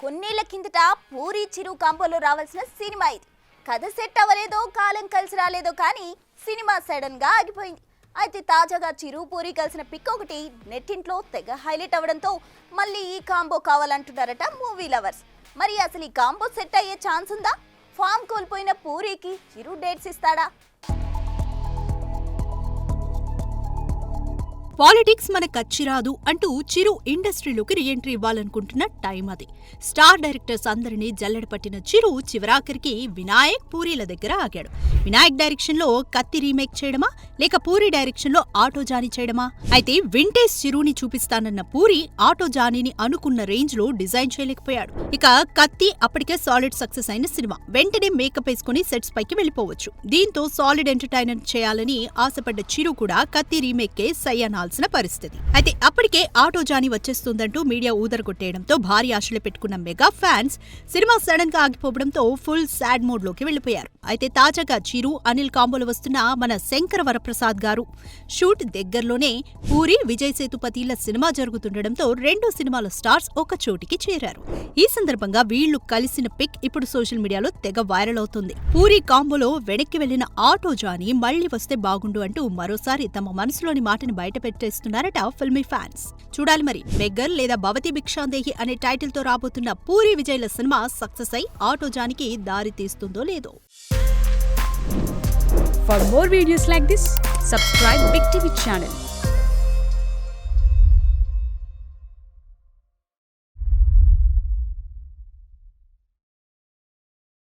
కొన్నేళ్ల కిందట పూరి చిరు కాంపోలో రావాల్సిన సినిమా ఇది. కథ సెట్ అవ్వలేదో కాలం కలిసి రాలేదో కానీ సినిమా సడన్ గా ఆగిపోయింది. అయితే తాజాగా చిరు పూరి కలిసిన పిక్ ఒకటి నెట్టింట్లో తెగ హైలైట్ అవ్వడంతో మళ్ళీ ఈ కాంబో కావాలంటున్నారట మూవీ లవర్స్. మరి అసలు ఈ కాంబో సెట్ అయ్యే ఛాన్స్ ఉందా? ఫామ్ కోల్పోయిన పూరికి చిరు డేట్స్ ఇస్తాడా? పాలిటిక్స్ మన కచ్చిరాదు అంటూ చిరు ఇండస్ట్రీలోకి రీఎంట్రీ ఇవ్వాలనుకుంటున్న టైం అది. స్టార్ డైరెక్టర్స్ అందరినీ జల్లెడ పట్టిన చిరు చివరాఖరికి వినాయక్ పూరీల దగ్గర ఆగాడు. వినాయక్ డైరెక్షన్ లో కత్తి రీమేక్ చేయడమా లేక పూరి డైరెక్షన్ లో ఆటో జానీ చేయడమా? అయితే వింటేజ్ చిరుని చూపిస్తానన్న పూరి ఆటో జానీని అనుకున్న రేంజ్ లో డిజైన్ చేయలేకపోయాడు. ఇక కత్తి అప్పటికే సాలిడ్ సక్సెస్ అయిన సినిమా. వెంటనే మేకప్ వేసుకుని సెట్స్ పైకి వెళ్లిపోవచ్చు. దీంతో సాలిడ్ ఎంటర్టైనర్ చేయాలని ఆశపడ్డ చిరు కూడా కత్తి రీమేక్ కే సై అనాల్సిన పరిస్థితి. అయితే అప్పటికే ఆటో జానీ వచ్చేస్తుందంటూ మీడియా ఊదరగొట్టేయడంతో భారీ ఆశలు పెట్టుకున్న మెగా ఫ్యాన్స్ సినిమా సడన్ గా ఆగిపోవడంతో ఫుల్ సాడ్ మోడ్ లోకి వెళ్లిపోయారు. అయితే తాజాగా చిరు అనిల్ కాంబోలో వస్తున్న మన శంకర వరప్రసాద్ గారు షూట్ దగ్గరలోనే పూరి విజయ్ సేతుపతిల సినిమా జరుగుతుండటంతో రెండు సినిమాల స్టార్స్ ఒక చోటికి చేరారు. ఈ సందర్భంగా వీళ్లు కలిసిన పిక్ ఇప్పుడు సోషల్ మీడియాలో తెగ వైరల్ అవుతుంది. పూరి కాంబోలో వెనక్కి వెళ్లిన ఆటో జానీ మళ్లీ వస్తే బాగుండు అంటూ మరోసారి తమ మనసులోని మాటని బయట పెట్టేస్తున్నారట ఫిల్మీ ఫ్యాన్స్. చూడాలి మరి బెగ్గర్ లేదా భవతి భిక్షాందేహి అనే టైటిల్ తో రాబోతున్న పూరి విజయ్ల సినిమా సక్సెస్ అయి ఆటో జానికి దారి తీస్తుందో లేదో. For more videos like this, subscribe Big TV channel.